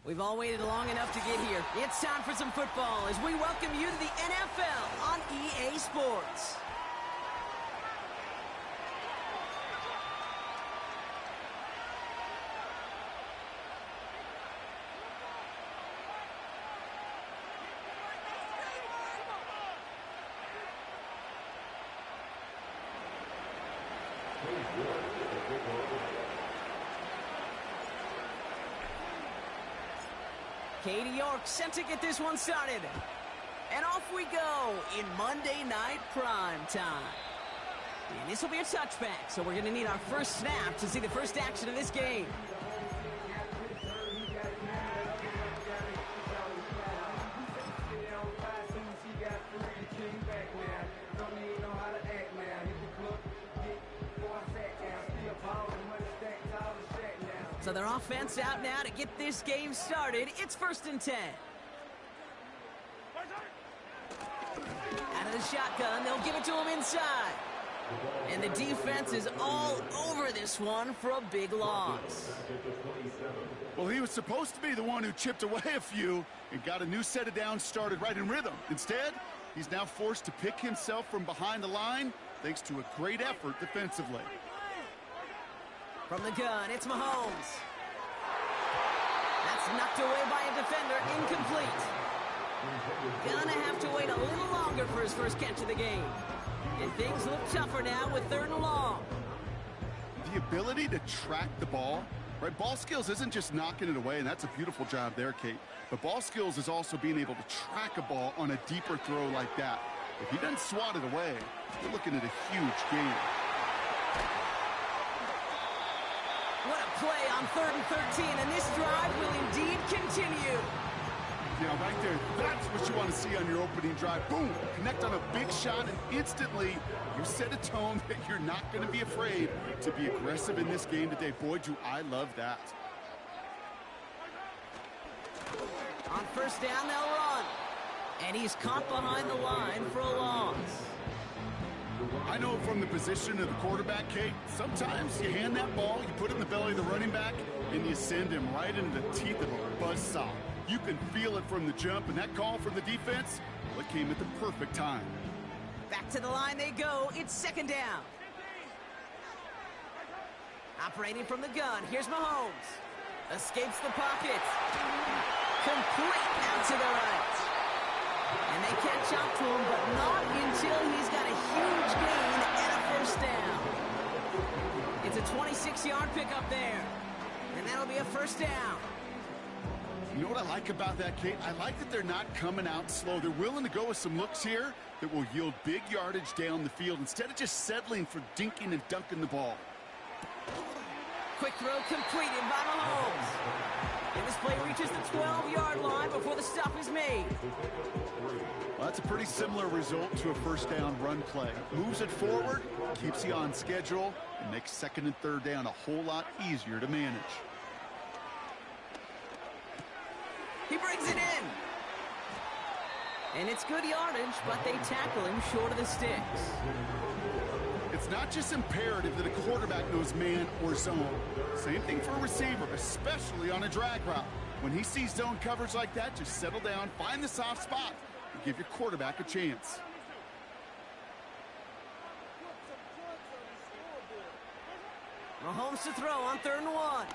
We've all waited long enough to get here. It's time for some football as we welcome you to the NFL on EA Sports. Katie York set to get this one started. And off we go in Monday Night Prime Time. And this will be a touchback, so we're going to need our first snap to see the first action of this game. So their offense out now to get this game started. It's 1st and 10. Out of the shotgun, they'll give it to him inside. And the defense is all over this one for a big loss. Well, he was supposed to be the one who chipped away a few and got a new set of downs started right in rhythm. Instead, he's now forced to pick himself from behind the line thanks to a great effort defensively. From the gun, it's Mahomes. That's knocked away by a defender, incomplete. Gonna have to wait a little longer for his first catch of the game. And things look tougher now with 3rd and long. The ability to track the ball, right? Ball skills isn't just knocking it away, and that's a beautiful job there, Kate. But ball skills is also being able to track a ball on a deeper throw like that. If he doesn't swat it away, you're looking at a huge game. What a play on 3rd and 13, and this drive will indeed continue. Yeah, right there, that's what you want to see on your opening drive. Boom, connect on a big shot, and instantly you set a tone that you're not going to be afraid to be aggressive in this game today. Boy, do I love that. On 1st down, they'll run. And he's caught behind the line for a loss. I know from the position of the quarterback, Kate, sometimes you hand that ball, you put it in the belly of the running back, and you send him right into the teeth of a buzzsaw. You can feel it from the jump, and that call from the defense, well, it came at the perfect time. Back to the line they go. It's 2nd down. Operating from the gun, here's Mahomes. Escapes the pocket. Complete out to the right. And they catch up to him, but not until he's got a huge gain and a 1st down. It's a 26-yard pickup there. And that'll be a 1st down. You know what I like about that, Kate? I like that they're not coming out slow. They're willing to go with some looks here that will yield big yardage down the field instead of just settling for dinking and dunking the ball. Quick throw completed by Mahomes. And this play reaches the 12-yard line before the stop is made. Well, that's a pretty similar result to a 1st down run play. Moves it forward, keeps you on schedule, and makes 2nd and 3rd down a whole lot easier to manage. He brings it in. And it's good yardage, but they tackle him short of the sticks. It's not just imperative that a quarterback knows man or zone. Same thing for a receiver, especially on a drag route. When he sees zone coverage like that, just settle down, find the soft spot, and give your quarterback a chance. Mahomes to throw on 3rd and 1.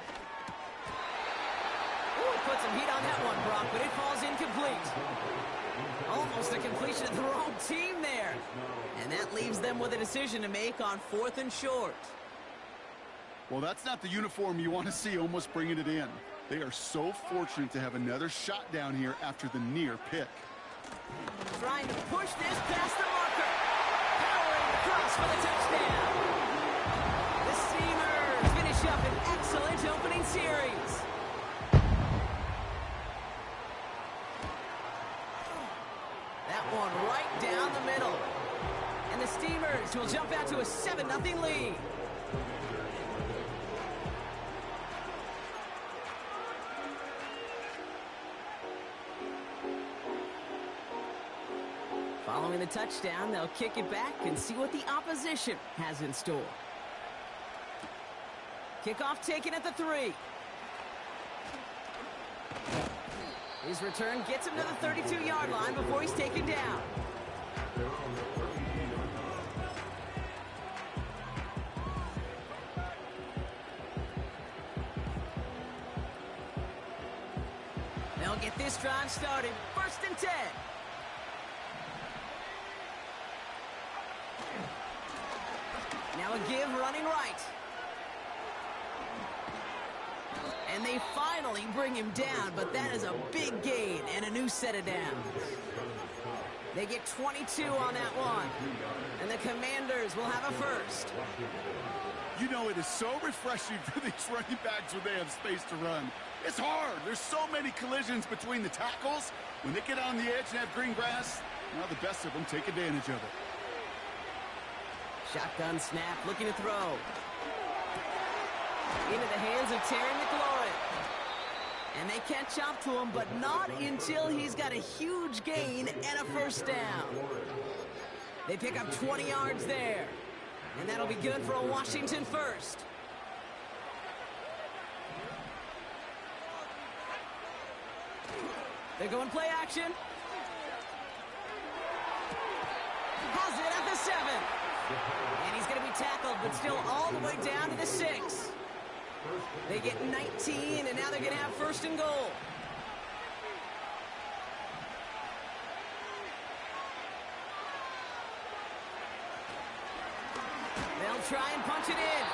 Ooh, put some heat on that one, Brock, but it falls incomplete. Almost a completion of the wrong team there. And that leaves them with a decision to make on 4th and short. Well, that's not the uniform you want to see almost bringing it in. They are so fortunate to have another shot down here after the near pick. Trying to push this past the marker. Powering across for the touchdown. The Steamers finish up an excellent opening series. That one right down the middle. And the Steamers will jump out to a 7-0 lead. Following the touchdown, they'll kick it back and see what the opposition has in store. Kickoff taken at the 3. His return gets him to the 32-yard line before he's taken down. They'll get this drive started. 1st and 10. Now a give running right. And they finally bring him down, but that is a big gain and a new set of downs. They get 22 on that one. And the Commanders will have a first. You know, it is so refreshing for these running backs when they have space to run. It's hard. There's so many collisions between the tackles. When they get on the edge and have green grass, now the best of them take advantage of it. Shotgun snap, looking to throw. Into the hands of Terry McLaurin. And they catch up to him, but not until he's got a huge gain and a first down. They pick up 20 yards there. And that'll be good for a Washington first. They're going play action. Has it at the 7. And he's going to be tackled, but still all the way down to the 6. They get 19, and now they're going to have 1st and goal. They'll try and punch it in.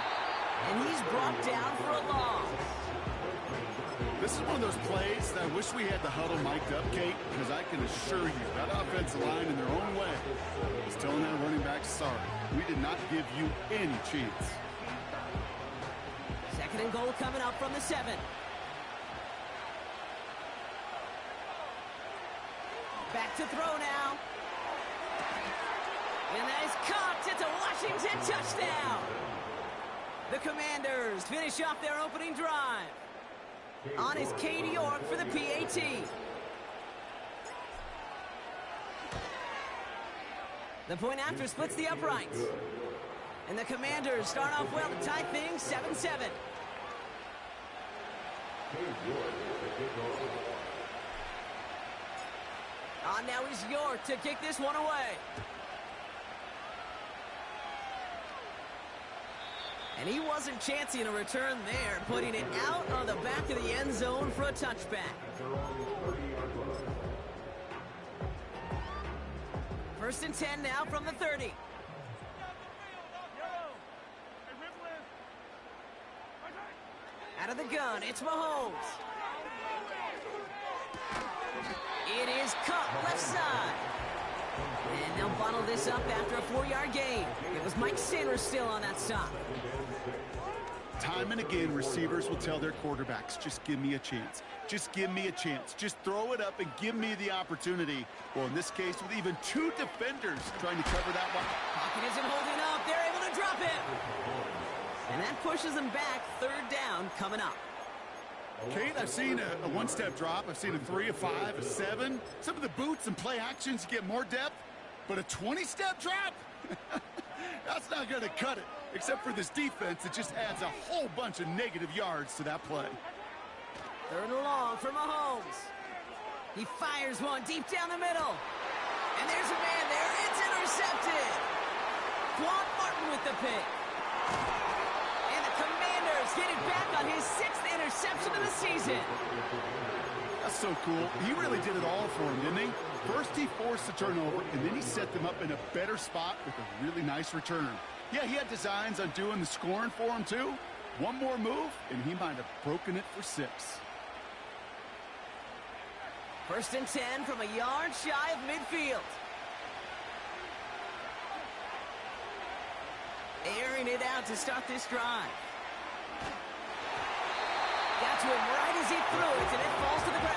And he's brought down for a loss. This is one of those plays that I wish we had the huddle mic'd up, Kate, because I can assure you that offensive line in their own way is telling that running back, sorry, we did not give you any chance. 2nd and goal coming up from the 7. Back to throw now. And that is caught. It's a Washington touchdown. The Commanders finish off their opening drive. On is Katie York for the PAT. The point after splits the uprights. And the Commanders start off well to tie things 7-7. On now is York to kick this one away. And he wasn't chancing a return there, putting it out on the back of the end zone for a touchback. 1st and 10 now from the 30. Out of the gun, it's Mahomes. It is caught left side. And they'll bottle this up after a 4-yard gain. It was Mike Sanders still on that stop. Time and again, receivers will tell their quarterbacks, just give me a chance. Just give me a chance. Just throw it up and give me the opportunity. Well, in this case, with even 2 defenders trying to cover that one. Pocket isn't holding up. They're able to drop it. And that pushes them back. 3rd down coming up. Kate, I've seen a one-step drop. I've seen a 3, a 5, a 7. Some of the boots and play actions get more depth. But a 20-step drop? That's not going to cut it. Except for this defense, it just adds a whole bunch of negative yards to that play. 3rd and long for Mahomes. He fires one deep down the middle. And there's a man there. It's intercepted. Quan Martin with the pick. And the Commanders get it back on his 6th interception of the season. That's so cool. He really did it all for him, didn't he? First, he forced the turnover, and then he set them up in a better spot with a really nice return. Yeah, he had designs on doing the scoring for him, too. One more move, and he might have broken it for 6. 1st and 10 from a yard shy of midfield. Airing it out to start this drive. Got to him right as he threw it, and it falls to the ground.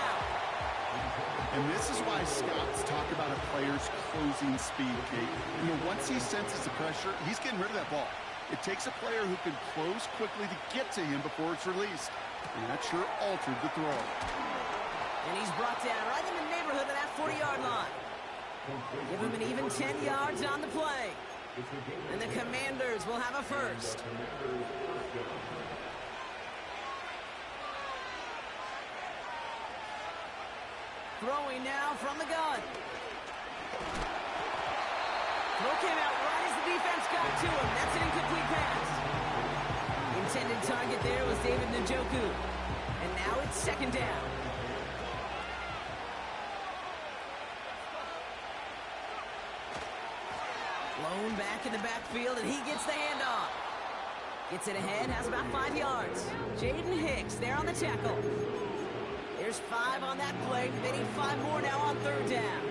And this is why scouts talk about a player's closing speed, Kate. You know, once he senses the pressure, he's getting rid of that ball. It takes a player who can close quickly to get to him before it's released. And that sure altered the throw. And he's brought down right in the neighborhood of that 40-yard line. Give him an even 10 yards on the play. And the Commanders will have a first. Throwing now from the gun. Throw came out right as the defense got to him. That's an incomplete pass. Intended target there was David Njoku. And now it's second down. Blown back in the backfield, and he gets the handoff. Gets it ahead, has about 5 yards. Jaden Hicks there on the tackle. There's 5 on that play. They need 5 more now on third down.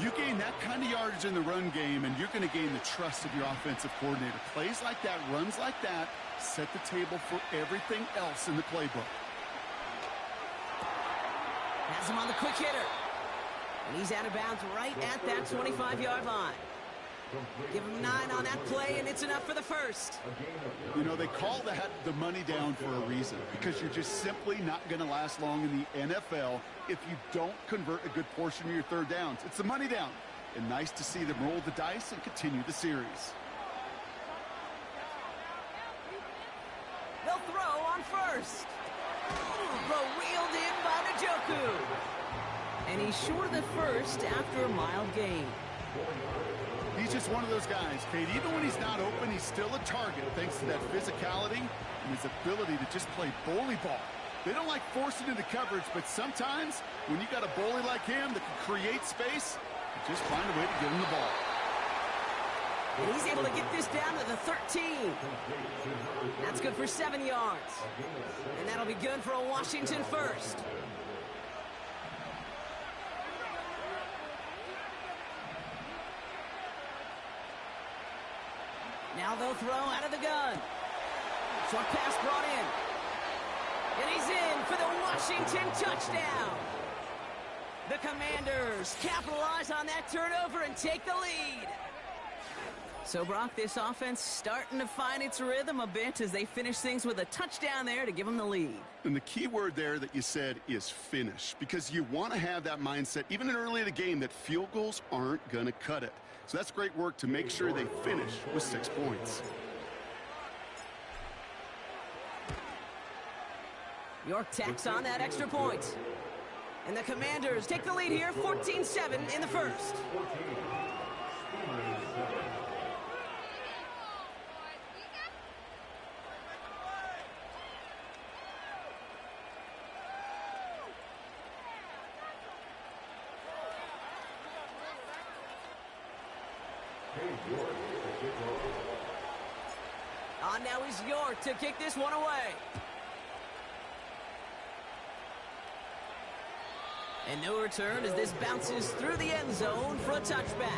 You gain that kind of yardage in the run game, and you're going to gain the trust of your offensive coordinator. Plays like that, runs like that, set the table for everything else in the playbook. Has him on the quick hitter. And he's out of bounds right at that 25-yard line. Give him 9 on that play, and it's enough for the first. You know, they call that the money down for a reason, because you're just simply not going to last long in the NFL if you don't convert a good portion of your third downs. It's the money down. And nice to see them roll the dice and continue the series. They'll throw on first. Throw reeled in by Njoku. And he's short of the first after a mild gain. He's just one of those guys, Kate. Even when he's not open, he's still a target thanks to that physicality and his ability to just play bully ball. They don't like forcing into coverage, but sometimes when you got a bully like him that can create space, you just find a way to get him the ball. And he's able to get this down to the 13. That's good for 7 yards. And that'll be good for a Washington first. Now they'll throw out of the gun. Short pass brought in. And he's in for the Washington touchdown. The Commanders capitalize on that turnover and take the lead. So, Brock, this offense starting to find its rhythm a bit as they finish things with a touchdown there to give them the lead. And the key word there that you said is finish, because you want to have that mindset, even early in the game, that field goals aren't going to cut it. So that's great work to make sure they finish with 6 points. York tacks on that extra point. And the Commanders take the lead here, 14-7 in the first. On now is York to kick this one away. And no return as this bounces through the end zone for a touchback.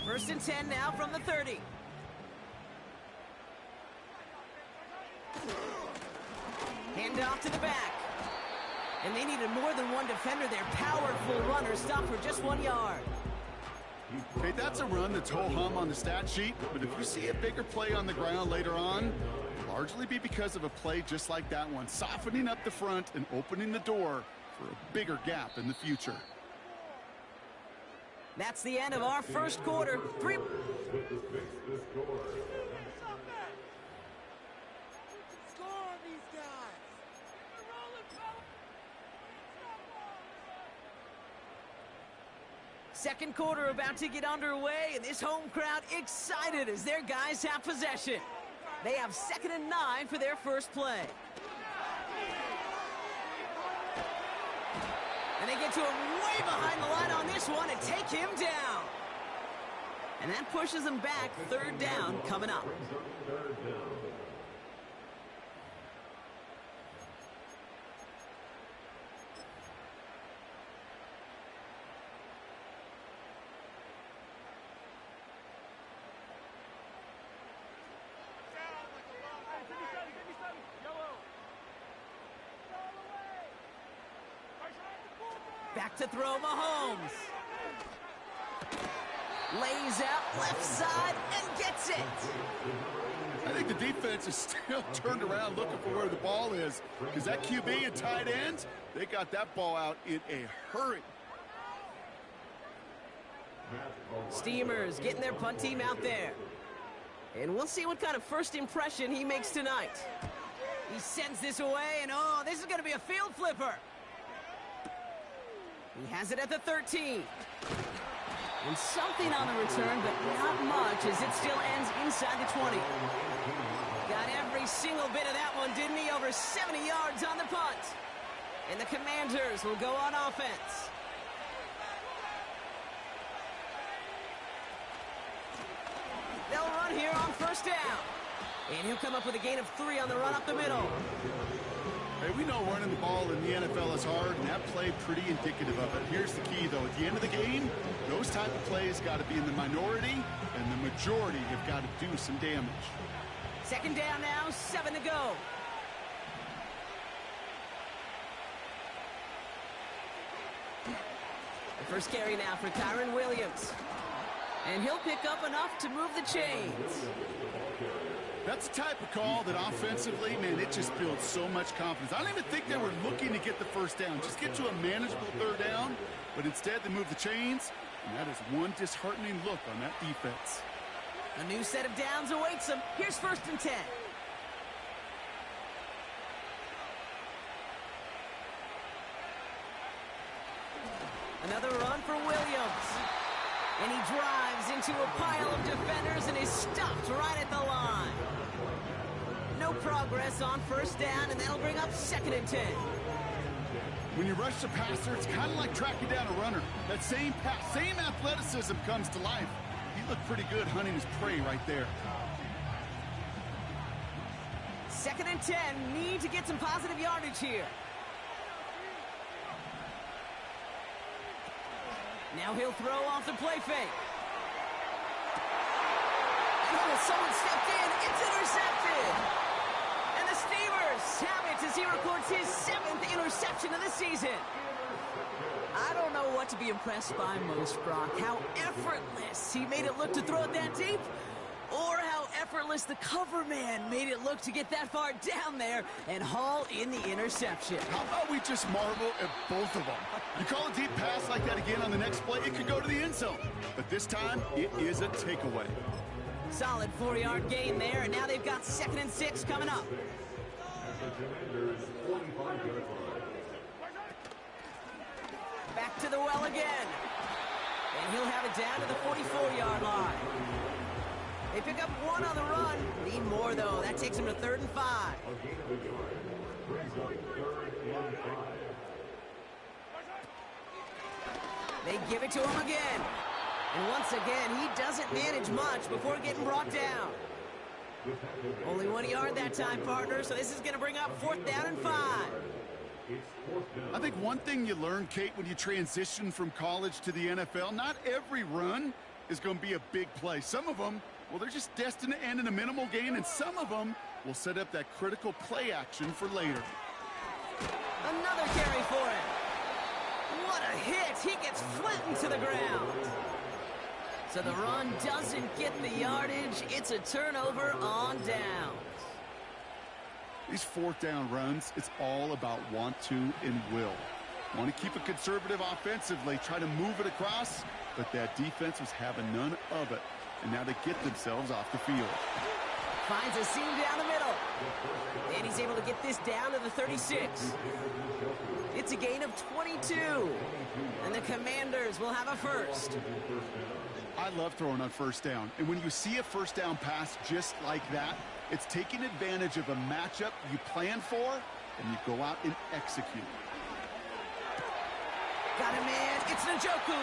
First and 10 now from the 30. Hand off to the back. And they needed more than one defender. Their powerful runner stopped for just 1 yard. Okay, that's a run that's ho-hum on the stat sheet, but if you see a bigger play on the ground later on, it'll largely be because of a play just like that one, softening up the front and opening the door for a bigger gap in the future. That's the end of our first quarter. Second quarter about to get underway, and this home crowd excited as their guys have possession. They have 2nd and 9 for their first play. And they get to him way behind the line on this one and take him down. And that pushes them back. 3rd down coming up. Back to throw, Mahomes. Lays out left side and gets it. I think the defense is still turned around looking for where the ball is, because that QB and tight ends, they got that ball out in a hurry. Steamers getting their punt team out there. And we'll see what kind of first impression he makes tonight. He sends this away, and oh, this is going to be a field flipper. He has it at the 13. And something on the return, but not much, as it still ends inside the 20. Got every single bit of that one, didn't he? Over 70 yards on the punt. And the Commanders will go on offense. They'll run here on first down. And he'll come up with a gain of 3 on the run up the middle. Hey, we know running the ball in the NFL is hard, and that play pretty indicative of it. Here's the key, though. At the end of the game, those type of plays got to be in the minority, and the majority have got to do some damage. Second down now, 7 to go. The first carry now for Kyron Williams. And he'll pick up enough to move the chains. That's the type of call that offensively, man, it just builds so much confidence. I don't even think they were looking to get the first down. Just get to a manageable third down, but instead they move the chains, and that is one disheartening look on that defense. A new set of downs awaits them. Here's 1st and 10. Another run for Williams. And he drives into a pile of defenders and is stopped right at the line. No progress on first down, and that'll bring up 2nd and 10. When you rush the passer, it's kind of like tracking down a runner. That same pass, same athleticism comes to life. He looked pretty good hunting his prey right there. 2nd and 10, need to get some positive yardage here. Now he'll throw off the play fake. Oh, someone stepped in. It's intercepted. And the Steelers have it as he records his 7th interception of the season. I don't know what to be impressed by most, Brock. How effortless he made it look to throw it that deep, or how effortless the cover man made it look to get that far down there and haul in the interception. How about we just marvel at both of them? You call a deep pass like that again on the next play, it could go to the end zone. But this time, it is a takeaway. Solid 4-yard gain there, and now they've got 2nd and 6 coming up. Back to the well again. And he'll have it down to the 44-yard line. They pick up 1 on the run. Need more, though. That takes them to 3rd and 5. They give it to him again. And once again, he doesn't manage much before getting brought down. Only 1 yard that time, partner, so this is going to bring up 4th down and 5. I think one thing you learn, Kate, when you transition from college to the NFL, not every run is going to be a big play. Some of them, well, they're just destined to end in a minimal gain, and some of them will set up that critical play action for later. Another carry for him. What a hit. He gets flattened to the ground. So the run doesn't get the yardage. It's a turnover on downs. These 4th down runs, it's all about want to and will. Want to keep it conservative offensively, try to move it across, but that defense was having none of it. And now they get themselves off the field. Finds a seam down the middle. And he's able to get this down to the 36. It's a gain of 22. And the Commanders will have a first. I love throwing on first down. And when you see a first down pass just like that, it's taking advantage of a matchup you plan for, and you go out and execute. Got a man. It's Njoku.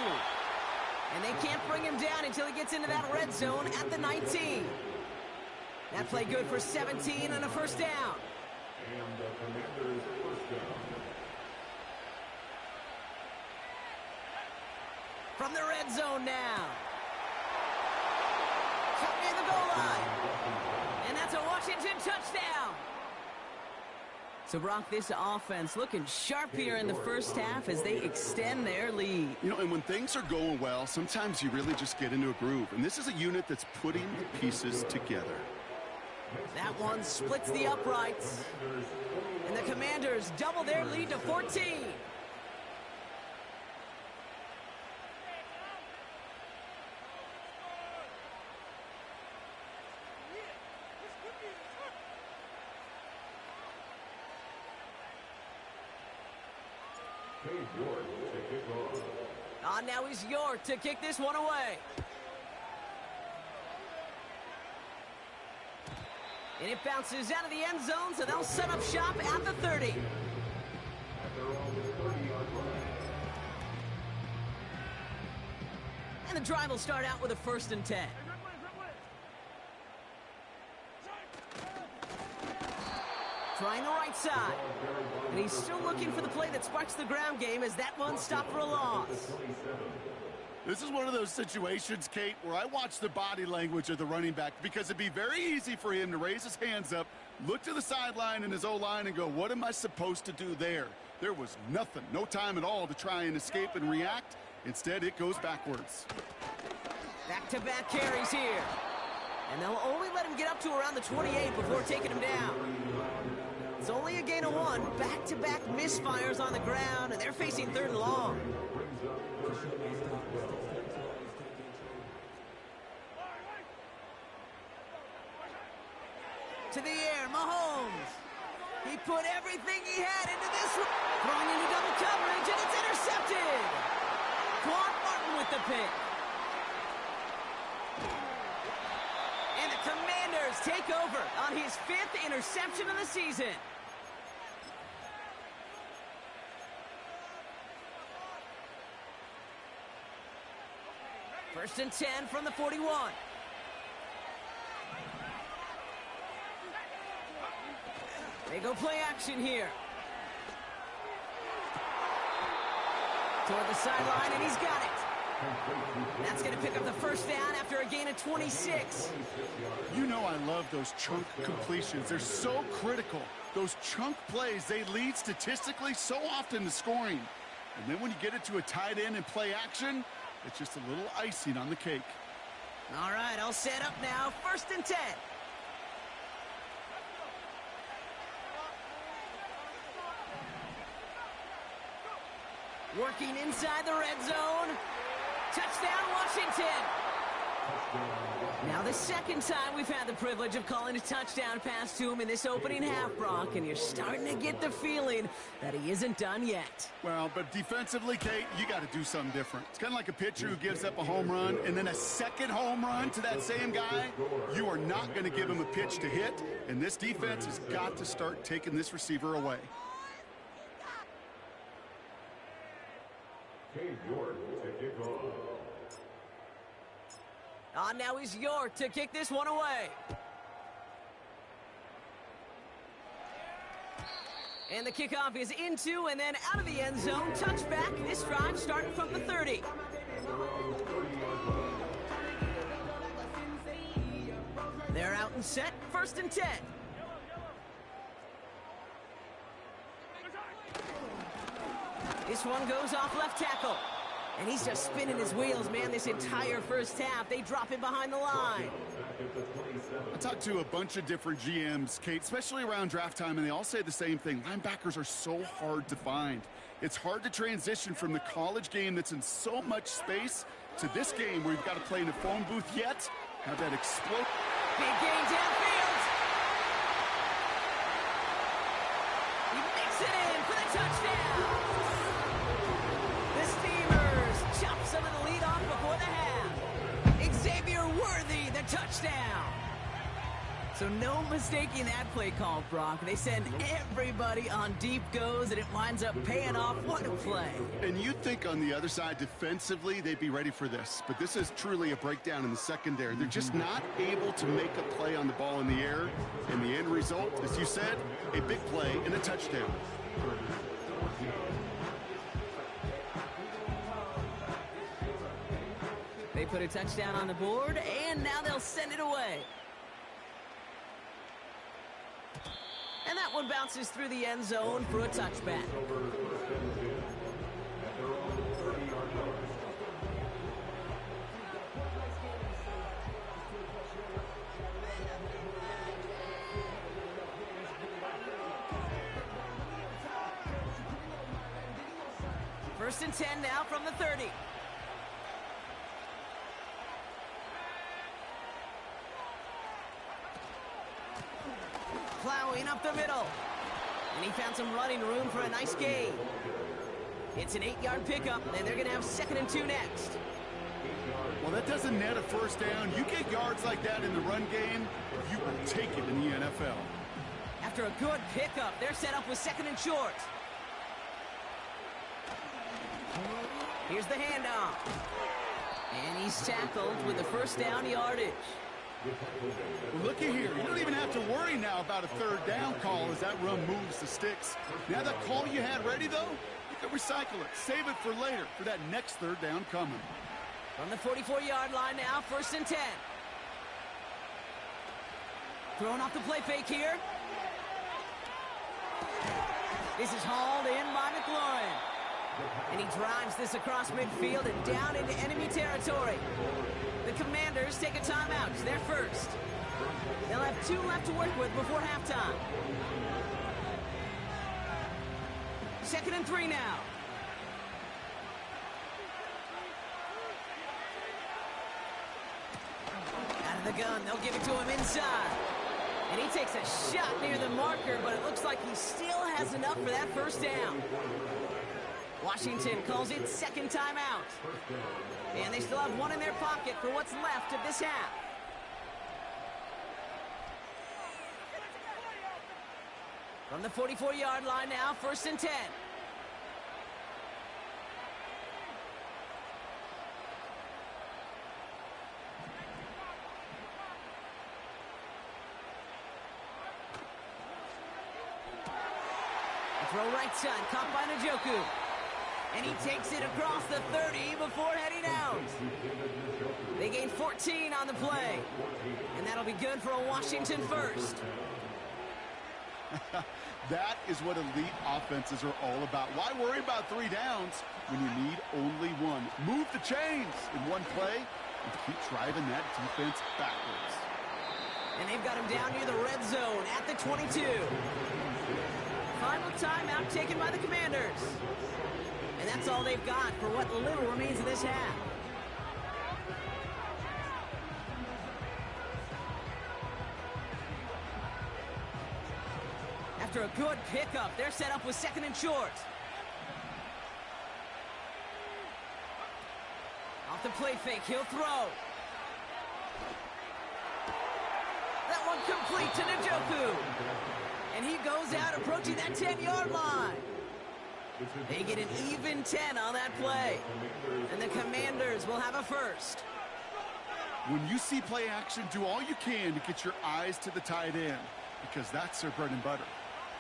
And they can't bring him down until he gets into that red zone at the 19. That play good for 17 and a first down. And the Commanders' first down. From the red zone now. Cut near the goal line. And that's a Washington touchdown. So, Brock, this offense looking sharp here in the first half as they extend their lead. You know, and when things are going well, sometimes you really just get into a groove. And this is a unit that's putting the pieces together. That one splits the uprights. And the Commanders double their lead to 14. York to kick off. Now he's York to kick this one away. And it bounces out of the end zone, so they'll set up shop at the 30. At their own 30-yard line. And the drive will start out with a 1st and 10. Trying the right side. And he's still looking for the play that sparks the ground game as that one stopped for a loss. This is one of those situations, Kate, where I watch the body language of the running back because it'd be very easy for him to raise his hands up, look to the sideline in his O-line and go, what am I supposed to do there? There was nothing, no time at all to try and escape and react. Instead, it goes backwards. Back-to-back carries here. And they'll only let him get up to around the 28 before taking him down. It's only a gain of 1. Back-to-back misfires on the ground, and they're facing 3rd and long. To the air, Mahomes. He put everything he had into this one. Throwing into double coverage, and it's intercepted. Quan Martin with the pick. And the Commanders take over on his 5th interception of the season. First and 10 from the 41. They go play action here. Toward the sideline, and he's got it. That's going to pick up the 1st down after a gain of 26. You know I love those chunk completions. They're so critical. Those chunk plays, they lead statistically so often to scoring. And then when you get it to a tight end and play action, it's just a little icing on the cake. All right, all set up now. 1st and 10. Working inside the red zone. Touchdown, Washington. Now the 2nd time we've had the privilege of calling a touchdown pass to him in this opening half, Brock, and you're starting to get the feeling that he isn't done yet. Well, but defensively, Kate, you got to do something different. It's kind of like a pitcher who gives up a home run and then a 2nd home run to that same guy. You are not going to give him a pitch to hit, and this defense has got to start taking this receiver away. York to kick off. Now he's York to kick this one away. And the kickoff is into and then out of the end zone. Touchback. This drive starting from the 30. They're out and set. 1st and 10. This one goes off left tackle. And he's just spinning his wheels, man, this entire 1st half. They drop him behind the line. I talked to a bunch of different GMs, Kate, especially around draft time, and they all say the same thing. Linebackers are so hard to find. It's hard to transition from the college game that's in so much space to this game where you've got to play in a phone booth yet have that explode. Big gain downfield. He makes it in for the touchdown. The Steamers chop some of the lead off before the half. Xavier Worthy, the touchdown. So no mistaking that play call, Brock. They send everybody on deep goes, and it winds up paying off. What a play. And you'd think on the other side, defensively, they'd be ready for this. But this is truly a breakdown in the secondary. They're just not able to make a play on the ball in the air. And the end result, as you said, a big play and a touchdown. They put a touchdown on the board, and now they'll send it away. And that one bounces through the end zone for a touchback. First and 10 now from the 30. Plowing up the middle. And he found some running room for a nice gain. It's an 8-yard pickup, and they're going to have 2nd and 2 next. Well, that doesn't net a first down. You get yards like that in the run game, you will take it in the NFL. After a good pickup, they're set up with 2nd and short. Here's the handoff. And he's tackled with the first down yardage. Well, looky here. You don't even have to worry now about a 3rd down call as that run moves the sticks. Now that call you had ready, though, you can recycle it. Save it for later for that next 3rd down coming. From the 44-yard line now, 1st and 10. Throwing off the play fake here. This is hauled in by McLaurin. And he drives this across midfield and down into enemy territory. The Commanders take a timeout. They're first. They'll have 2 left to work with before halftime. 2nd and 3 now. Out of the gun, they'll give it to him inside. And he takes a shot near the marker, but it looks like he still has enough for that first down. Washington calls it 2nd timeout. And they still have 1 in their pocket for what's left of this half. From the 44-yard line now, 1st and 10. Throw right side, caught by Njoku. And he takes it across the 30 before heading out. They gain 14 on the play. And that'll be good for a Washington first. That is what elite offenses are all about. Why worry about 3 downs when you need only 1? Move the chains in one play and keep driving that defense backwards. And they've got him down near the red zone at the 22. Final timeout taken by the Commanders. And that's all they've got for what little remains of this half. After a good pickup, they're set up with 2nd and short. Off the play fake, he'll throw. That one complete to Njoku. And he goes out approaching that 10-yard line. They get an even 10 on that play. And the Commanders will have a first. When you see play action, do all you can to get your eyes to the tight end, because that's their bread and butter.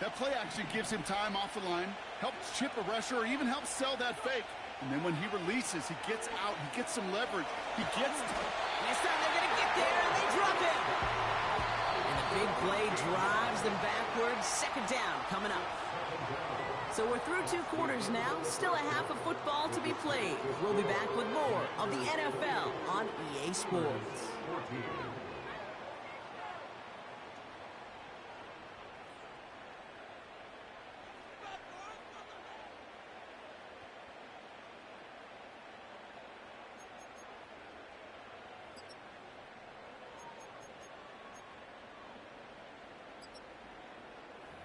That play action gives him time off the line, helps chip a rusher, or even helps sell that fake. And then when he releases, he gets out, he gets some leverage. He gets... This time they're going to get there, and they drop him. And the big play drives them backwards. 2nd down coming up. So we're through 2 quarters now. Still a half of football to be played. We'll be back with more of the NFL on EA Sports.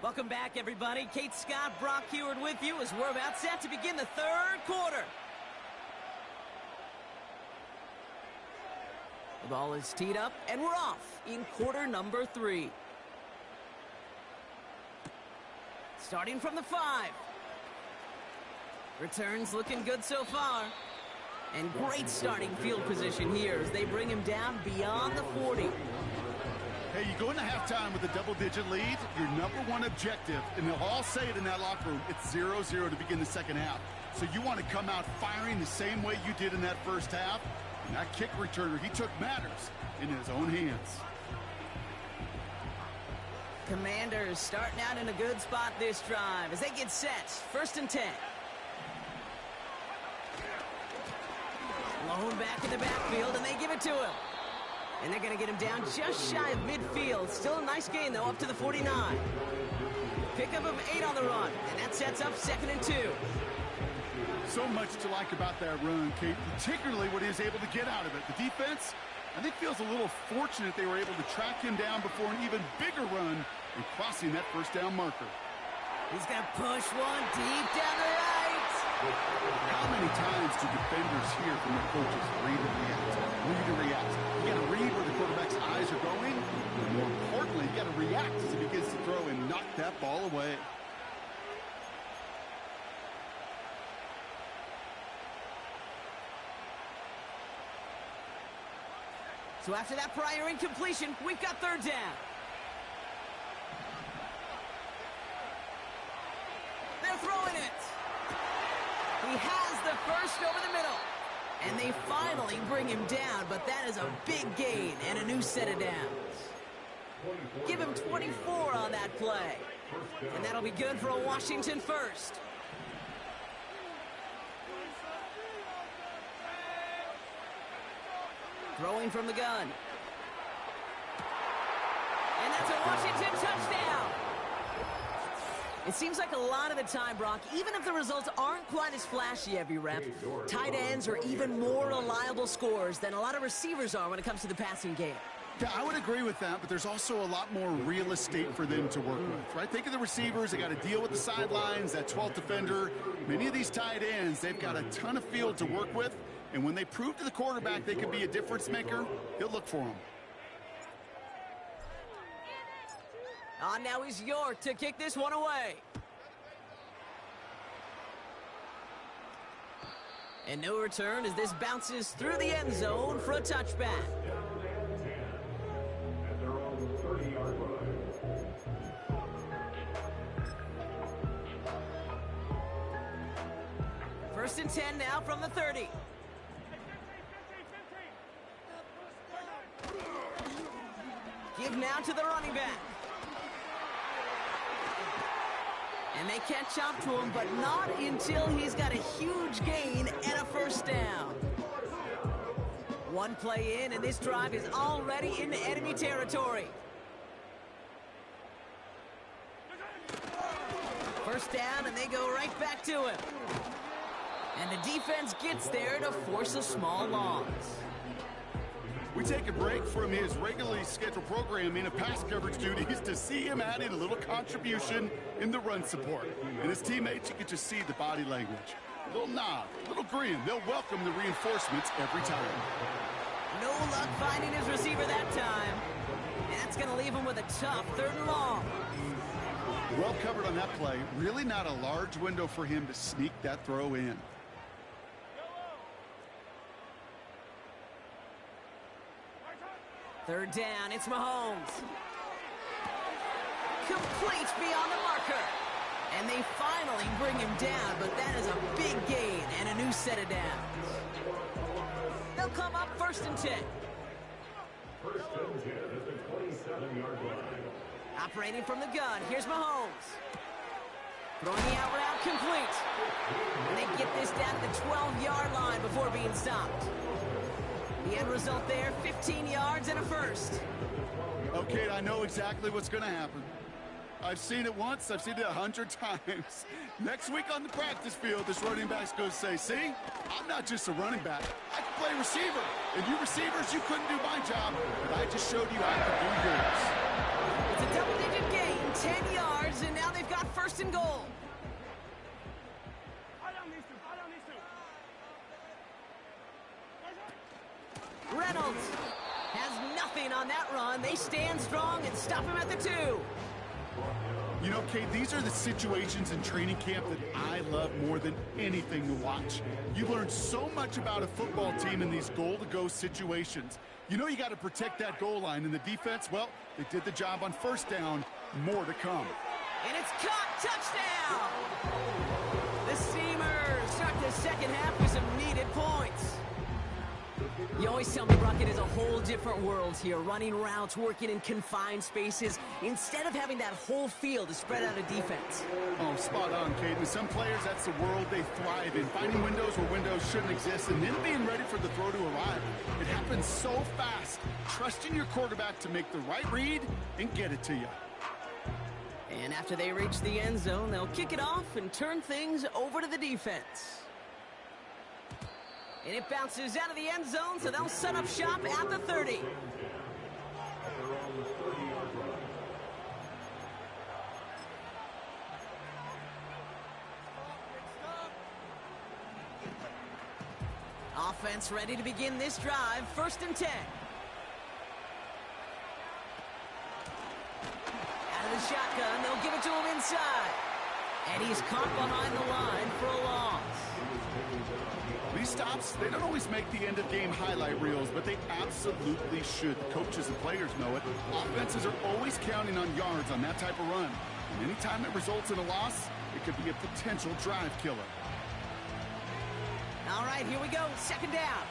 Welcome back, everybody. Kate Scott, Brock Heward with you as we're about set to begin the 3rd quarter. The ball is teed up, and we're off in quarter number 3. Starting from the 5. Returns looking good so far. And great starting field position here as they bring him down beyond the 40. Hey, you go into halftime with a double-digit lead, your #1 objective, and they'll all say it in that locker room, it's 0-0 to begin the second half. So you want to come out firing the same way you did in that first half. And that kick returner, he took matters in his own hands. Commanders starting out in a good spot this drive as they get set. 1st and 10. Blown back in the backfield, and they give it to him. And they're going to get him down just shy of midfield. Still a nice gain, though, up to the 49. Pickup of 8 on the run, and that sets up 2nd and 2. So much to like about that run, Kate, particularly what he was able to get out of it. The defense, I think, feels a little fortunate they were able to track him down before an even bigger run and crossing that first down marker. He's going to push one deep down the right. How many times do defenders hear from their coaches, read and react, read and react? You got to read where the quarterback's eyes are going, and more importantly, you got to react as he begins to throw and knock that ball away. So after that prior incompletion, we've got third down. They're throwing it. He has the first over the middle. And they finally bring him down, but that is a big gain and a new set of downs. Give him 24 on that play. And that'll be good for a Washington first. Throwing from the gun. And that's a Washington touchdown. It seems like a lot of the time, Brock, even if the results aren't quite as flashy every rep, tight ends are even more reliable scorers than a lot of receivers are when it comes to the passing game. Yeah, I would agree with that, but there's also a lot more real estate for them to work with, right? Think of the receivers. They got to deal with the sidelines, that 12th defender. Many of these tight ends, they've got a ton of field to work with, and when they prove to the quarterback they can be a difference maker, he'll look for them. Now he's York to kick this one away. And no return as this bounces through the end zone for a touchback. At their own 30-yard line. First and 10 now from the 30. Give now to the running back. And they catch up to him, but not until he's got a huge gain and a first down. One play in, and this drive is already into enemy territory. First down, and they go right back to him. And the defense gets there to force a small loss. We take a break from his regularly scheduled programming of pass coverage duties to see him adding a little contribution in the run support. And his teammates, you can just see the body language. A little nod, a little grin. They'll welcome the reinforcements every time. No luck finding his receiver that time. And that's going to leave him with a tough third and long. Well covered on that play. Really not a large window for him to sneak that throw in. Third down, it's Mahomes. Complete beyond the marker. And they finally bring him down, but that is a big gain and a new set of downs. They'll come up first and 10. First and 10 at the 27-yard line. Operating from the gun, here's Mahomes. Throwing the out route complete. And they get this down to the 12-yard line before being stopped. The end result there, 15 yards and a first. Okay, I know exactly what's going to happen. I've seen it once, I've seen it 100 times. Next week on the practice field, this running back's going to say, see, I'm not just a running back, I can play receiver. And you receivers, you couldn't do my job, but I just showed you I could do yours. It's a double-digit gain, 10 yards, and now they've got first and goal. Reynolds has nothing on that run. They stand strong and stop him at the 2. You know, Kate, these are the situations in training camp that I love more than anything to watch. You learn so much about a football team in these goal-to-go situations. You know you got to protect that goal line, and the defense, well, they did the job on first down. More to come. And it's caught. Touchdown! The Steamers start the second half with some needed points. You always tell me, Brock, it is a whole different world here, running routes, working in confined spaces, instead of having that whole field to spread out a defense. Oh, spot on, Kate. With some players, that's the world they thrive in, finding windows where windows shouldn't exist, and then being ready for the throw to arrive. It happens so fast, trusting your quarterback to make the right read and get it to you. And after they reach the end zone, they'll kick it off and turn things over to the defense. And it bounces out of the end zone, so they'll set up shop at the 30. offense ready to begin this drive. 1st and 10. Out of the shotgun, they'll give it to him inside. And he's caught behind the line for a loss. These stops, they don't always make the end-of-game highlight reels, but they absolutely should. The coaches and players know it. Offenses are always counting on yards on that type of run. And anytime it results in a loss, it could be a potential drive killer. All right, here we go. 2nd down.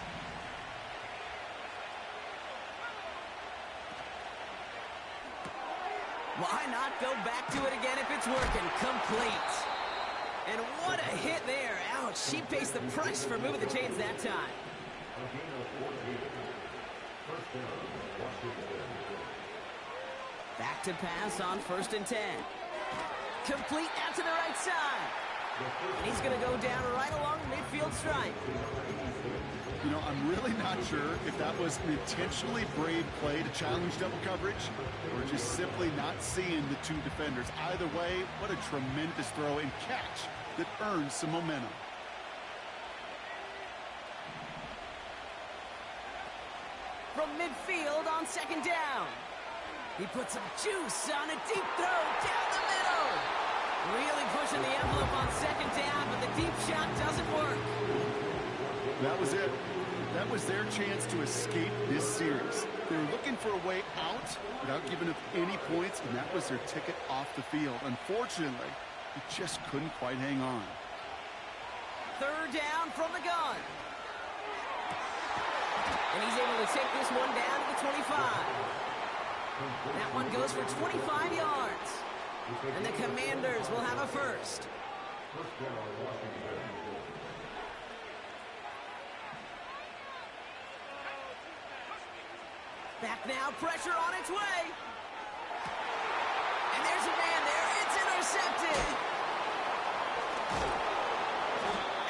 Why not go back to it again if it's working? Complete. And what a hit there. Ouch, she pays the price for moving the chains that time. Back to pass on 1st and 10. Complete out to the right side. And he's going to go down right along the midfield stripe. You know, I'm really not sure if that was an intentionally brave play to challenge double coverage or just simply not seeing the two defenders. Either way, what a tremendous throw and catch that earns some momentum. From midfield on 2nd down. He puts some juice on a deep throw down the middle. Really pushing the envelope on 2nd down, but the deep shot doesn't work. That was it. That was their chance to escape this series. They were looking for a way out without giving up any points, and that was their ticket off the field. Unfortunately, he just couldn't quite hang on. 3rd down from the gun. And he's able to take this one down to the 25. That one goes for 25 yards. And the Commanders will have a first. Back now, pressure on its way. And there's a man there. It's intercepted.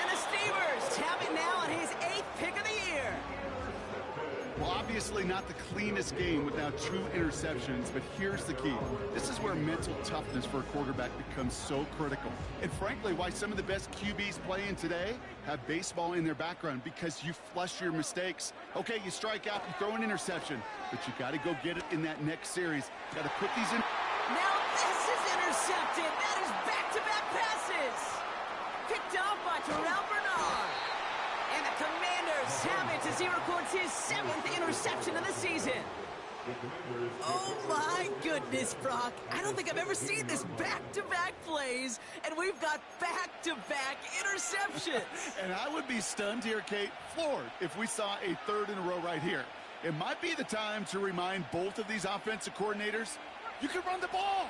And the Steelers have it now on his 8th pick of the year. Well, obviously not the cleanest game without 2 interceptions, but here's the key. This is where mental toughness for a quarterback becomes so critical. And frankly, why some of the best QBs playing today have baseball in their background, because you flush your mistakes. Okay, you strike out, you throw an interception, but you got to go get it in that next series. Got to put these in. Now this is intercepted. That is back-to-back passes. Picked off by Terrell Bernard. And the Commanders have it as he records his 7th interception of the season. Oh, my goodness, Brock. I don't think I've ever seen this back-to-back plays, and we've got back-to-back interceptions. And I would be stunned here, Kate, floored, if we saw a 3rd in a row right here. It might be the time to remind both of these offensive coordinators, you can run the ball,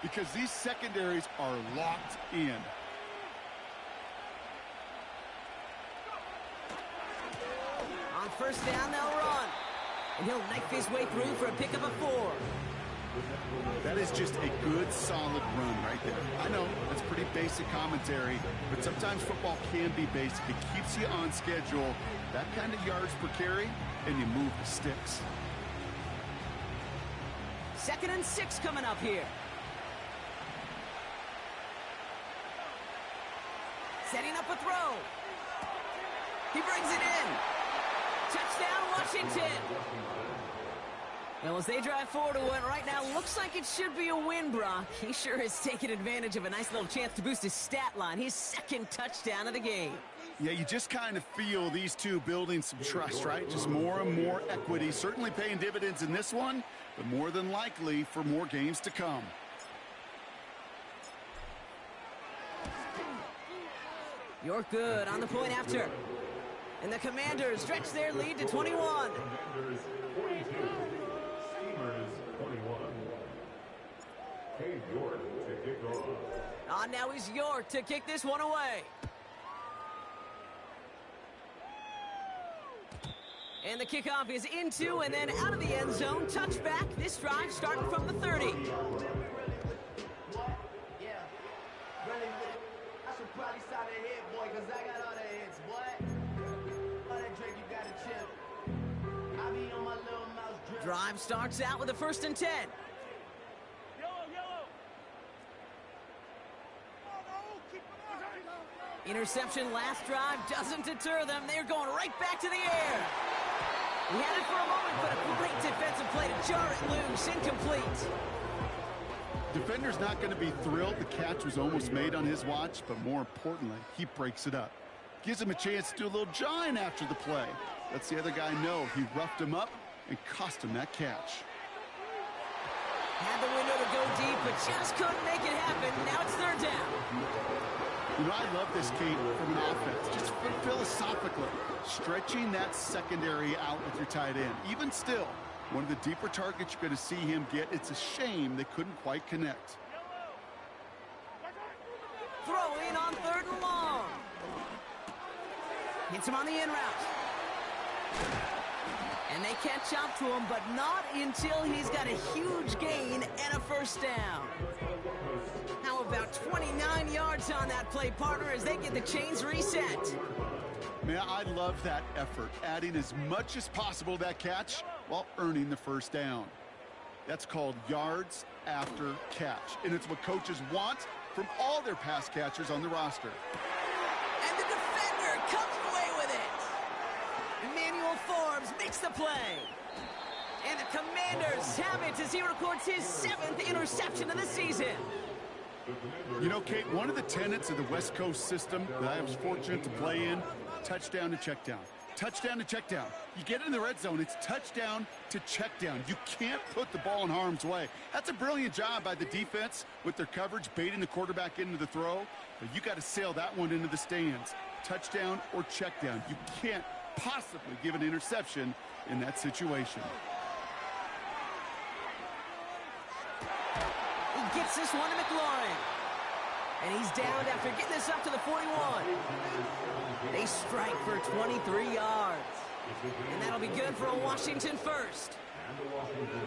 because these secondaries are locked in. On 1st down, they'll run. And he'll knife his way through for a pickup of 4. That is just a good, solid run right there. I know, that's pretty basic commentary, but sometimes football can be basic. It keeps you on schedule. That kind of yards per carry, and you move the sticks. 2nd and 6 coming up here. Setting up a throw. He brings it in. Touchdown, Washington. Well, as they drive forward to it right now, looks like it should be a win, Brock. He sure has taken advantage of a nice little chance to boost his stat line. His 2nd touchdown of the game. Yeah, you just kind of feel these two building some trust, right? Just more and more equity. Certainly paying dividends in this one, but more than likely for more games to come. You're good on the point after. And the Commanders stretch their lead to 21. Commanders 42, Steelers 21. Cade York to kick off. Now is York to kick this one away. And the kickoff is into and then out of the end zone. Touchback. This drive starting from the 30. Yeah, really, I should probably stop that hit, boy, because I got all the hits, boy. All that drink, you got to chill. I be on my little mouse drip. Drive starts out with a 1st and 10. Yellow. Oh, no, keep it up. Interception last drive doesn't deter them. They're going right back to the air. He had it for a moment, but a great defensive play to jar it loose. Incomplete. Defender's not going to be thrilled the catch was almost made on his watch, but more importantly, he breaks it up. Gives him a chance to do a little jawing after the play. Lets the other guy know he roughed him up and cost him that catch. Had the window to go deep, but just couldn't make it happen. Now it's third down. You know, I love this, Kate, from an offense. Just philosophically, stretching that secondary out with your tight end. Even still, one of the deeper targets you're going to see him get. It's a shame they couldn't quite connect. Throw in on third and long. Hits him on the in route. And they catch up to him, but not until he's got a huge gain and a first down. How about 29 yards on that play, partner, as they get the chains reset. Man, I love that effort, adding as much as possible to that catch while earning the first down. That's called yards after catch, and it's what coaches want from all their pass catchers on the roster. And the defender comes away with it. Emmanuel Forbes makes the play. And the Commanders have it as he records his 7th interception of the season. You know, Kate, one of the tenets of the West Coast system that I was fortunate to play in, touchdown to check down. Touchdown to check down. You get in the red zone, it's touchdown to check down. You can't put the ball in harm's way. That's a brilliant job by the defense with their coverage, baiting the quarterback into the throw. But you got to sail that one into the stands. Touchdown or check down. You can't possibly give an interception in that situation. He gets this one to McLaurin. And he's downed after getting this up to the 41. They strike for 23 yards. And that'll be good for a Washington first.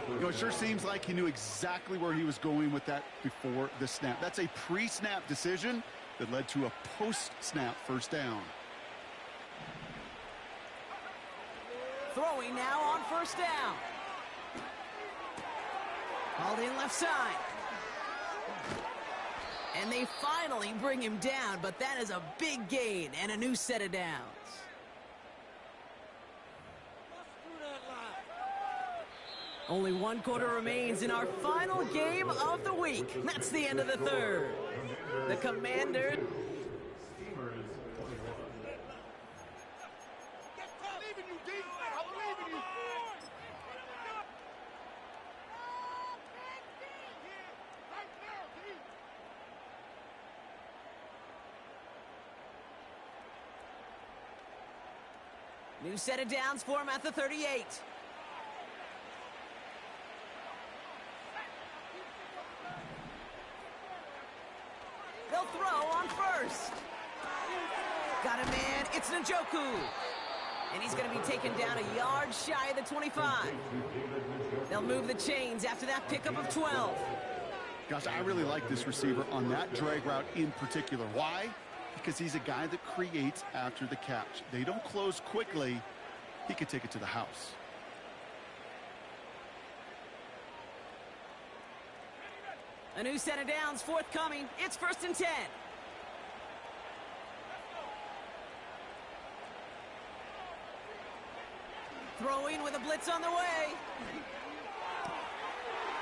You know, it sure seems like he knew exactly where he was going with that before the snap. That's a pre-snap decision that led to a post-snap first down. Throwing now on first down. Called in left side. And they finally bring him down, but that is a big gain and a new set of downs. Only one quarter remains in our final game of the week. That's the end of the third. The Commanders... New set of downs for him at the 38. They'll throw on first. Got a man, it's Njoku. And he's going to be taken down a yard shy of the 25. They'll move the chains after that pickup of 12. Gosh, I really like this receiver on that drag route in particular. Why? Because he's a guy that creates after the catch. They don't close quickly. He could take it to the house. A new set of downs forthcoming. It's 1st and 10. Throwing with a blitz on the way.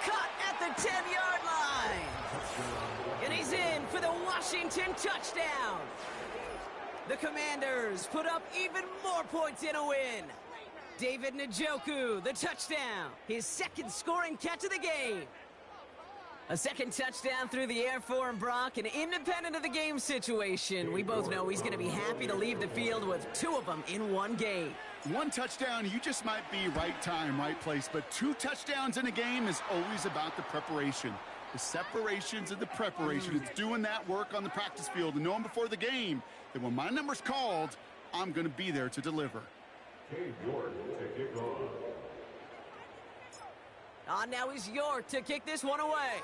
Cut at the 10-yard line. And he's in for the Washington touchdown. The Commanders put up even more points in a win. David Njoku, the touchdown. His second scoring catch of the game. A second touchdown through the air for him, Brock, and independent of the game situation, we both know he's going to be happy to leave the field with 2 of them in one game. 1 touchdown, you just might be right time, right place, but 2 touchdowns in a game is always about the preparation. The separations and the preparation. It's doing that work on the practice field and knowing before the game that when my number's called, I'm going to be there to deliver. Now is York to kick this one away.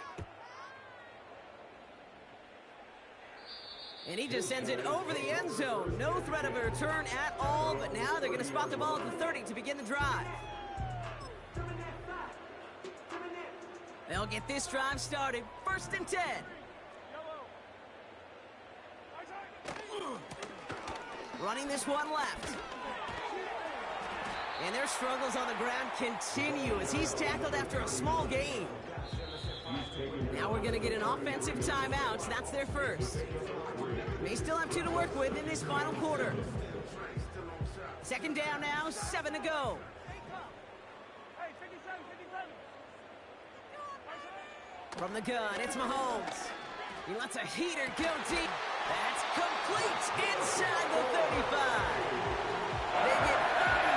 And he just sends it over the end zone. No threat of a return at all, but now they're going to spot the ball at the 30 to begin the drive. They'll get this drive started. 1st and 10. running this one left. And their struggles on the ground continue as he's tackled after a small gain. Now we're going to get an offensive timeout. So that's their first. They still have 2 to work with in this final quarter. Second down now, 7 to go. From the gun, it's Mahomes. He lets a heater go deep. That's complete inside the 35. They get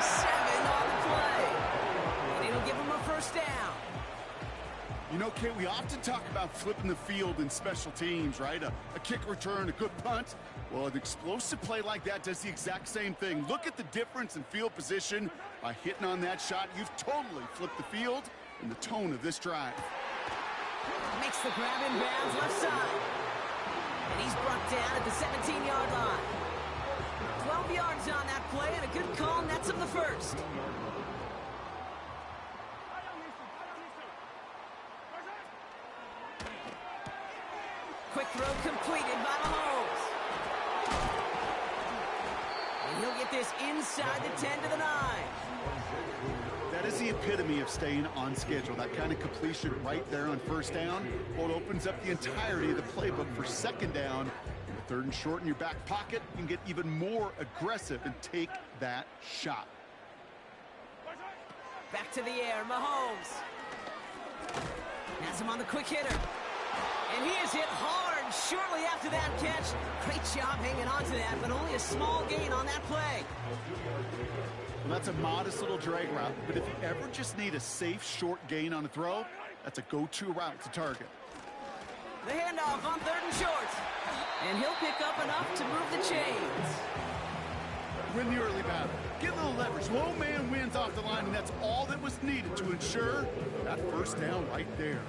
37 on the play. And it'll give them a first down. You know, Kate, we often talk about flipping the field in special teams, right? A kick return, a good punt. Well, an explosive play like that does the exact same thing. Look at the difference in field position. By hitting on that shot, you've totally flipped the field and the tone of this drive. Makes the grab in bounds left side. And he's brought down at the 17-yard line. 12 yards on that play, and a good call nets him the first. Quick throw completed by Mahomes. And he'll get this inside the 10 to the 9. That is the epitome of staying on schedule. That kind of completion right there on first down. Well, it opens up the entirety of the playbook for second down. With 3rd and short in your back pocket, you can get even more aggressive and take that shot. Back to the air, Mahomes. Has him on the quick hitter. And he is hit hard shortly after that catch. Great job hanging on to that, but only a small gain on that play. Well, that's a modest little drag route, but if you ever just need a safe short gain on a throw, that's a go-to route to target. The handoff on 3rd and short. And he'll pick up enough to move the chains. Win the early battle. Get a little leverage. Low man wins off the line, and that's all that was needed to ensure that first down right there.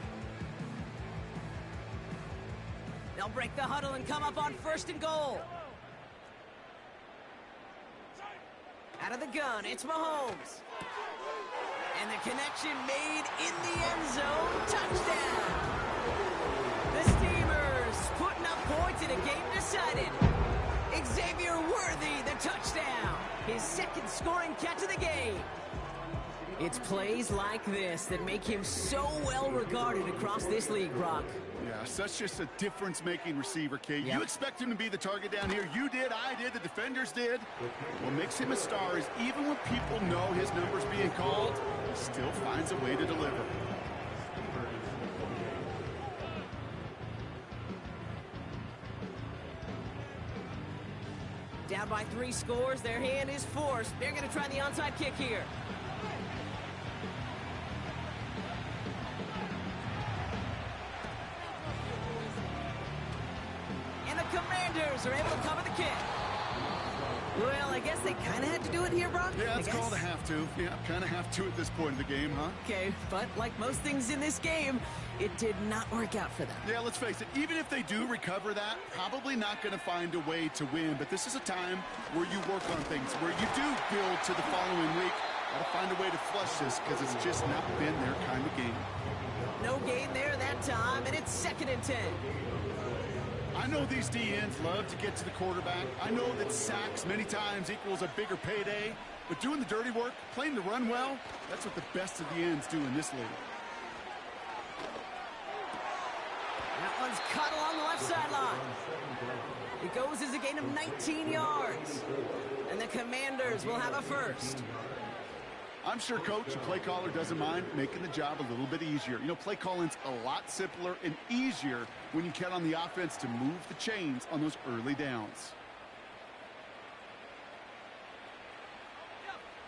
They'll break the huddle and come up on 1st and goal. Out of the gun, it's Mahomes. And the connection made in the end zone. Touchdown. The Steamers putting up points in a game decided. Xavier Worthy, the touchdown. His 2nd scoring catch of the game. It's plays like this that make him so well regarded across this league, Brock. Yeah, such just a difference-making receiver, Kate. Yep. You expect him to be the target down here. You did, I did, the defenders did. What makes him a star is even when people know his number's being called, he still finds a way to deliver. Down by 3 scores, their hand is forced. They're going to try the onside kick here. And the Commanders are able to cover the kick. Well, I guess they kind of had to do it here, Brock. Yeah, it's called a have to. Yeah, kind of have to at this point in the game, huh? Okay, but like most things in this game, it did not work out for them. Yeah, let's face it, even if they do recover that, probably not going to find a way to win. But this is a time where you work on things, where you do build to the following week. Got to find a way to flush this because it's just not been their kind of game. No gain there that time, and it's 2nd and 10. I know these DNs love to get to the quarterback. I know that sacks many times equals a bigger payday. But doing the dirty work, playing the run well, that's what the best of the ends do in this league. That one's cut along the left sideline. It goes as a gain of 19 yards. And the Commanders will have a first. I'm sure coach and play caller doesn't mind making the job a little bit easier. You know, play calling's a lot simpler and easier when you count on the offense to move the chains on those early downs.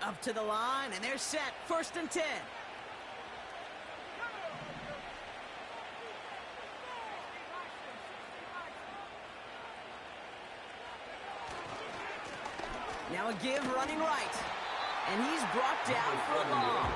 Up to the line, and they're set. 1st and 10. Now a give running right. And he's brought down for a loss.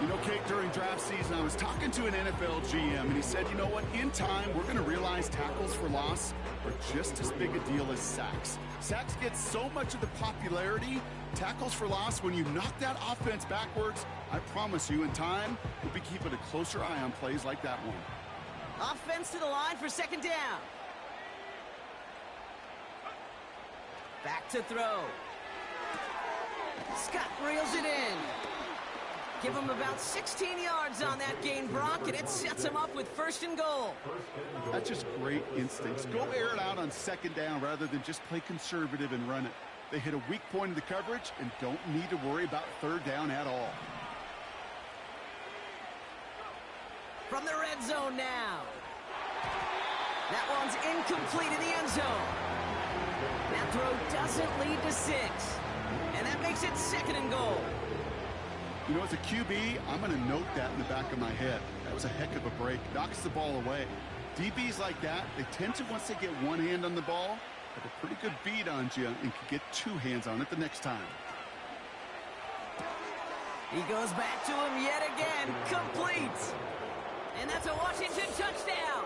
You know, Kate, during draft season, I was talking to an NFL GM, and he said, you know what, in time, we're going to realize tackles for loss are just as big a deal as sacks. Sacks get so much of the popularity. Tackles for loss, when you knock that offense backwards, I promise you, in time, we'll be keeping a closer eye on plays like that one. Offense to the line for 2nd down. Back to throw. Scott reels it in. Give him about 16 yards on that gain, Brock, and it sets him up with 1st and goal. That's just great instincts. Go air it out on 2nd down rather than just play conservative and run it. They hit a weak point in the coverage and don't need to worry about 3rd down at all. From the red zone now. That one's incomplete in the end zone. That throw doesn't lead to 6. And that makes it 2nd and goal. You know, as a QB, I'm going to note that in the back of my head. That was a heck of a break. Knocks the ball away. DBs like that, they tend to, once they get one hand on the ball, have a pretty good beat on you and can get 2 hands on it the next time. He goes back to him yet again. Complete. And that's a Washington touchdown.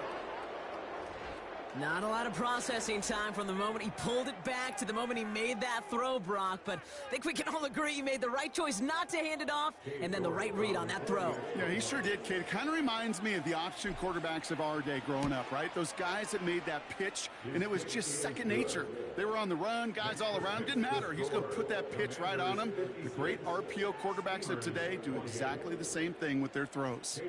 Not a lot of processing time from the moment he pulled it back to the moment he made that throw, Brock. But I think we can all agree he made the right choice not to hand it off and then the right read on that throw. Yeah, he sure did, kid. It kind of reminds me of the option quarterbacks of our day growing up, right? Those guys that made that pitch, and it was just second nature. They were on the run, guys all around. Didn't matter. He's going to put that pitch right on them. The great RPO quarterbacks of today do exactly the same thing with their throws.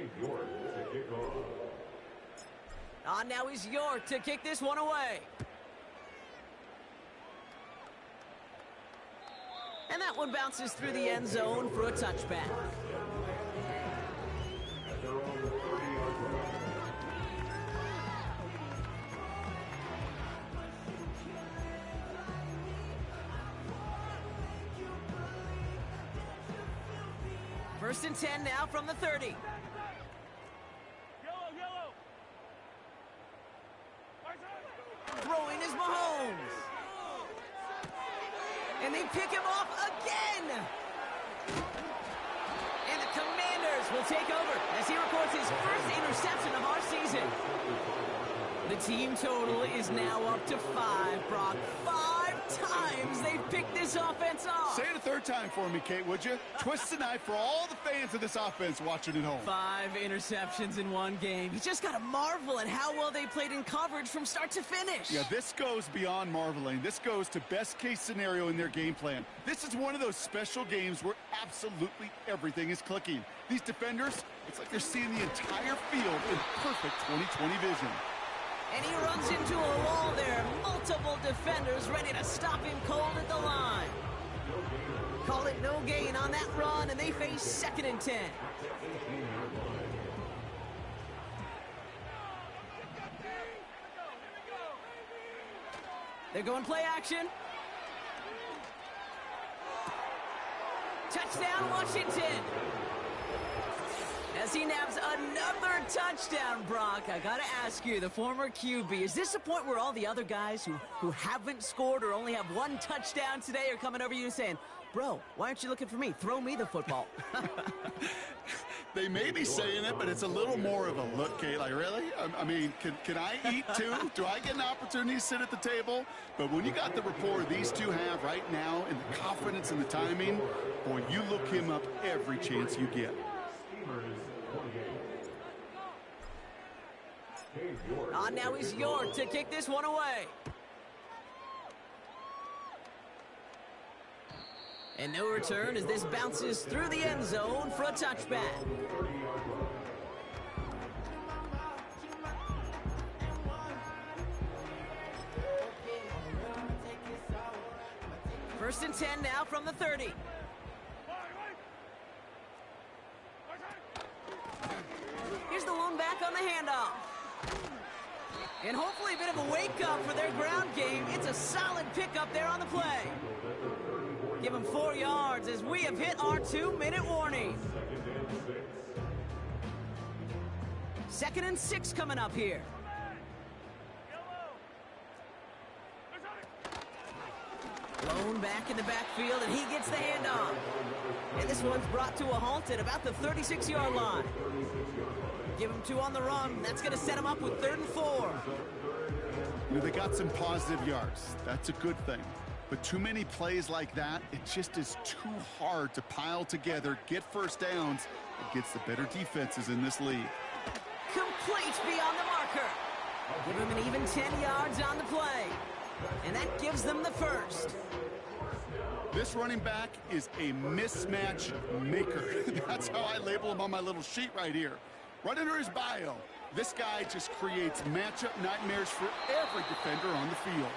Now is York to kick this one away. And that one bounces through the end zone for a touchback. First and 10 now from the 30. Throwing is Mahomes. And they pick him off again. And the Commanders will take over as he records his first interception of our season. The team total is now up to 5, Brock. 5 times they've picked this offense off. Say it a 3rd time for me, Kate, would you? Twist the knife for all the fans of this offense watching at home. 5 interceptions in one game. You just got to marvel at how well they played in coverage from start to finish. Yeah, this goes beyond marveling. This goes to best case scenario in their game plan. This is one of those special games where absolutely everything is clicking. These defenders, it's like they're seeing the entire field in perfect 20/20 vision. And he runs into a wall there. Multiple defenders ready to stop him cold at the line. Call it no gain on that run, and they face 2nd and 10. They're going play action. Touchdown, Washington. As he nabs another touchdown, Brock. I got to ask you, the former QB, is this a point where all the other guys who haven't scored or only have 1 touchdown today are coming over you and saying, bro, why aren't you looking for me? Throw me the football. They may be saying it, but it's a little more of a look, Kate. Like, really? I mean, can I eat too? Do I get an opportunity to sit at the table? But when you got the rapport these two have right now and the confidence and the timing, boy, you look him up every chance you get. Now is York to kick this one away. And no return as this bounces through the end zone for a touchback. First and 10 now from the 30. Here's the lone back on the handoff. And hopefully a bit of a wake-up for their ground game. It's a solid pickup there on the play. Give him 4 yards as we have hit our 2-minute warning. 2nd and 6 coming up here. Blown back in the backfield, and he gets the handoff. And this one's brought to a halt at about the 36-yard line. Give him 2 on the run. That's going to set him up with 3rd and 4. You know, they got some positive yards. That's a good thing. But too many plays like that, it just is too hard to pile together, get first downs against the better defenses in this league. Complete beyond the marker. Give him an even 10 yards on the play. And that gives them the first. This running back is a mismatch maker. That's how I label him on my little sheet right here. Right under his bio, this guy just creates matchup nightmares for every defender on the field.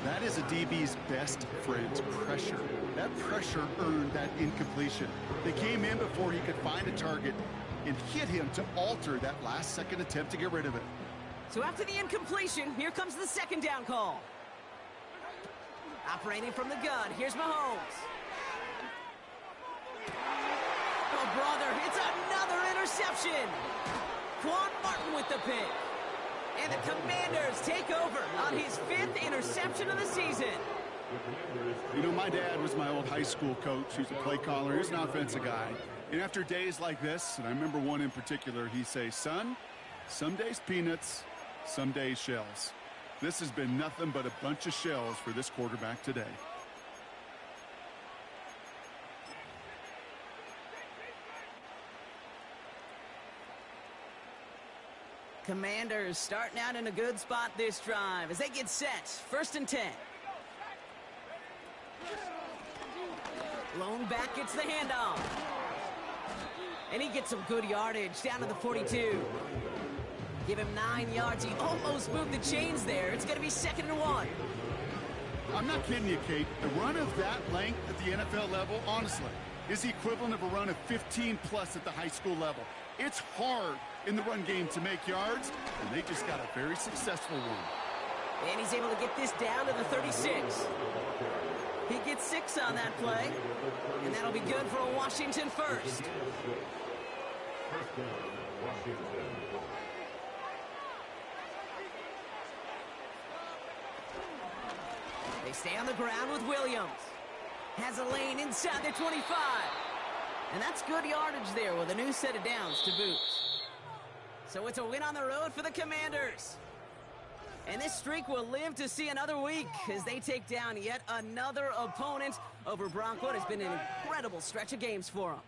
That is a DB's best friend, pressure. That pressure earned that incompletion. They came in before he could find a target and hit him to alter that last-second attempt to get rid of it. So after the incompletion, here comes the second down call. Operating from the gun, here's Mahomes. Oh, brother, it's another interception. Quan Martin with the pick. And the Commanders take over on his 5th interception of the season. You know, my dad was my old high school coach. He was a play caller. He was an offensive guy. And after days like this, and I remember one in particular, he'd say, son, some days peanuts, some days shells. This has been nothing but a bunch of shells for this quarterback today. Commanders starting out in a good spot this drive as they get set. 1st and 10. Lone back gets the handoff. And he gets some good yardage down to the 42. Give him 9 yards. He almost moved the chains there. It's going to be 2nd and 1. I'm not kidding you, Kate. The run of that length at the NFL level, honestly, is the equivalent of a run of 15-plus at the high school level. It's hard in the run game to make yards, and they just got a very successful one. And he's able to get this down to the 36. He gets 6 on that play, and that'll be good for a Washington first. They stay on the ground with Williams. Has a lane inside the 25. And that's good yardage there with a new set of downs to boot. So it's a win on the road for the Commanders. And this streak will live to see another week as they take down yet another opponent over Bronco. It has been an incredible stretch of games for them.